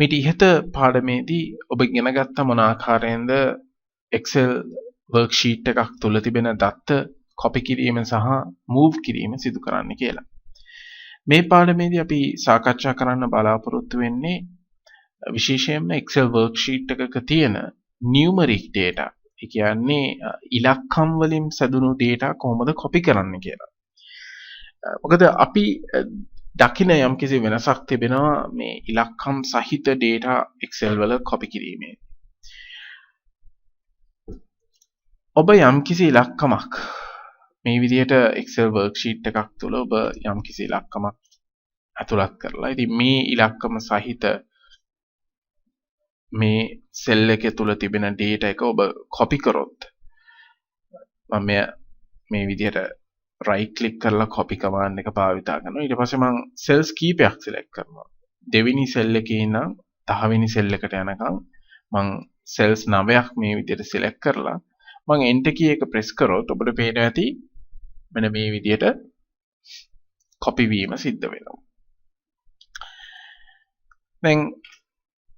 මේ ඉහත පාඩමේදී ඔබ ඉගෙන ගත්ත මොන ආකාරයෙන්ද Excel worksheet එකක් තුල තිබෙන දත්ත copy කිරීම සහ move කිරීම සිදු කරන්න කියලා. මේ පාඩමේදී අපි සාකච්ඡා කරන්න බලාපොරොත්තු වෙන්නේ විශේෂයෙන්ම Excel worksheet එකක තියෙන numeric data. ඒ කියන්නේ ඉලක්කම් වලින් සැදුණු data කොහොමද copy කරන්න කියලා. මොකද අපි දකින යම්කිසි වෙනසක් තිබෙනවා මේ ඉලක්කම් සහිත data Excel වල copy කිරීමේ. ඔබ යම්කිසි ඉලක්කමක් මේ විදිහට Excel worksheet එකක් තුල ඔබ යම්කිසි ඉලක්කමක් ඇතුළත් කරලා ඉතින් මේ ඉලක්කම සහිත මේ cell එකේ තුල තිබෙන data එක ඔබ copy කරොත් මම මේ විදිහට right click කරලා copy command එක භාවිතා කරනවා. ඊට පස්සේ මම cells කීපයක් select කරනවා. දෙවෙනි cell එකේ ඉඳන් 10 වෙනි cell එකට යනකම් මම cells 9ක් මේ විදිහට select කරලා මම enter key එක press කරොත් ඔබට පේනවා ඇති මෙන්න මේ විදිහට copy වීම සිද්ධ වෙනවා. දැන්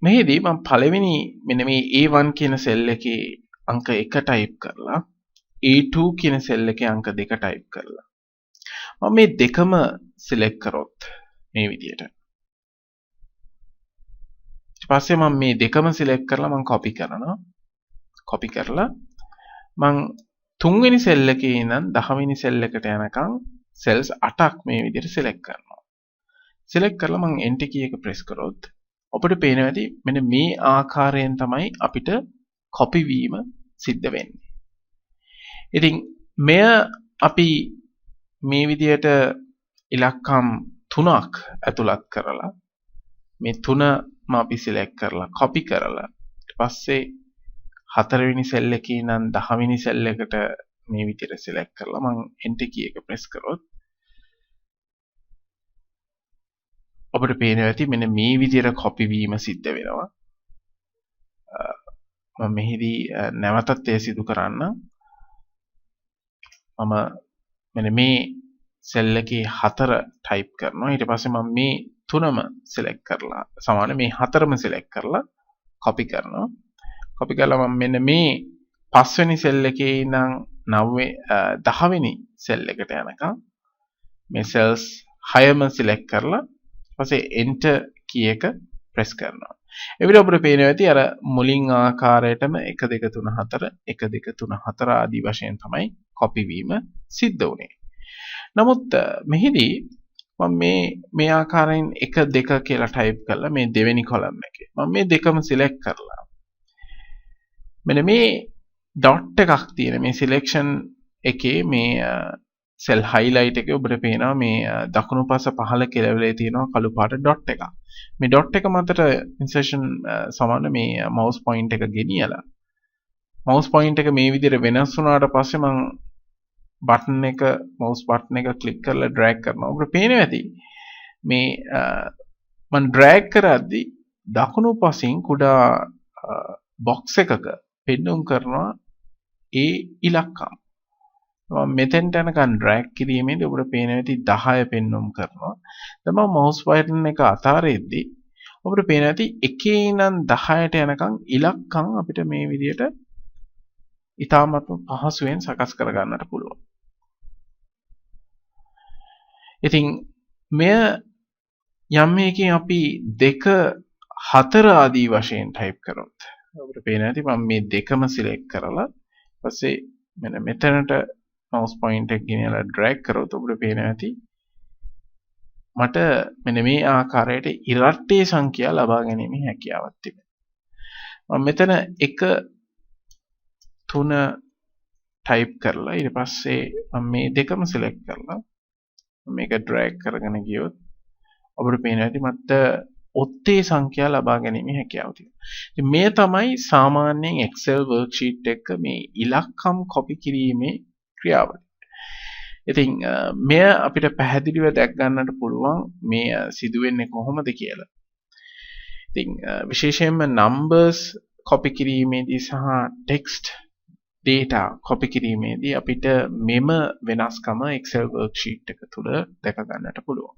මෙහිදී මම පළවෙනි මෙන්න මේ A1 කියන cell එකේ අංක 1 type කරලා A2 කියන cell එකේ අංක 2 type කරලා මම මේ දෙකම select කරොත් මේ විදිහට ඊට පස්සේ මම මේ දෙකම select කරලා මම copy කරලා මම තුන්වෙනි cell එකේ ඉඳන් 10 වෙනි cell එකට යනකම් cells 8ක් මේ විදිහට select කරනවා. select කරලා මම enter key එක press කරොත් ඔබට පේනවා ඇති මෙන්න මේ ආකාරයෙන් තමයි අපිට copy වීම සිද්ධ වෙන්නේ. ඉතින් මෙය අපි මේ විදිහට ඉලක්කම් 3ක් ඇතුළත් කරලා මේ 3ම අපි select කරලා copy කරලා ඊට පස්සේ 4 වෙනි cell එකේ ඉඳන් 10 වෙනි cell එකට මේ විදිහට select කරලා මම enter key එක press කරොත් ඔබට පේනවා ඇති මෙන්න මේ විදිහට copy වීම සිද්ධ වෙනවා. මම මෙහිදී නැවතත් ඒ සිදු කරන්න. මම මෙන්න මේ cell එකේ 4 type කරනවා. ඊට පස්සේ මම මේ 3ම select කරලා සමාන මේ 4ම select කරලා copy කරනවා. copy කරලා මම මෙන්න මේ 5 වෙනි cell එකේ ඉඳන් 10 වෙනි cell එකට යනකම් මේ cells 6ම select කරලා ඊපස්සේ enter key එක press කරනවා. එවිට අපිට පේනවා ඇති අර මුලින් ආකාරයටම 1 2 3 4 1 2 3 4 ආදී වශයෙන් තමයි copy වීම සිද්ධ වුනේ. නමුත් මෙහිදී මම මේ ආකාරයෙන් 1 2 කියලා type කරලා මේ දෙවෙනි column එකේ මම මේ දෙකම select කරලා මෙන්න මේ dot එකක් තියෙන මේ selection එකේ මේ cell highlight එකේ ඔබට පේනවා මේ දකුණු පස පහළ කෙළවරේ තියෙනවා කළු පාට dot එකක්. මේ dot එක මතට insertion සමාන මේ mouse point එක ගෙනියලා mouse point එක මේ විදිහට වෙනස් වුණාට පස්සේ මම mouse button එක click කරලා drag කරනවා. ඔබට පේනවා ඇති මේ මම drag කරද්දී දකුණු පසින් කුඩා box එකක පෙන්වුම් කරනවා ඒ ඉලක්කම්. මෙතෙන්ට යනකම් drag කිරීමේදී ඔබට පේනවා ඇති 10 පෙන්වුම් කරනවා. දැන් මම mouse button එක අතාරෙද්දී ඔබට පේනවා ඇති 1 ඉඳන් 10ට යනකම් ඉලක්කම් අපිට මේ විදිහට ඉතාමත් පහසුවෙන් සකස් කර ගන්නට පුළුවන්. ඉතින් මෙය යම් මේකෙන් අපි 2 4 ආදී වශයෙන් type කරොත් ඔබට පේනවා ඇති මම මේ දෙකම select කරලා ඊපස්සේ මෙන්න මෙතනට mouse point එක ගෙනලා drag කරොත් ඔබට පේනවා ඇති මට මෙන්න මේ ආකාරයට ඉරට්ටේ සංඛ්‍යා ලබා ගැනීමේ හැකියාවක් තිබෙනවා. මම මෙතන 1 3 type කරලා ඊට පස්සේ මම මේ දෙකම select කරලා මේක drag කරගෙන ගියොත් ඔබට පේනවා ඇති මට ඔත්තේ සංඛ්‍යා ලබා ගැනීමේ හැකියාව තියෙනවා. ඉතින් මේ තමයි සාමාන්‍යයෙන් Excel worksheet එක මේ ඉලක්කම් copy කිරීමේ ක්‍රියාවලිය. ඉතින් මෙය අපිට පැහැදිලිව දැක් ගන්නට පුළුවන් මේ සිදුවෙන්නේ කොහොමද කියලා. ඉතින් විශේෂයෙන්ම numbers copy කිරීමේදී සහ text data copy කිරීමේදී අපිට මෙම වෙනස්කම Excel worksheet එක තුල දැක ගන්නට පුළුවන්.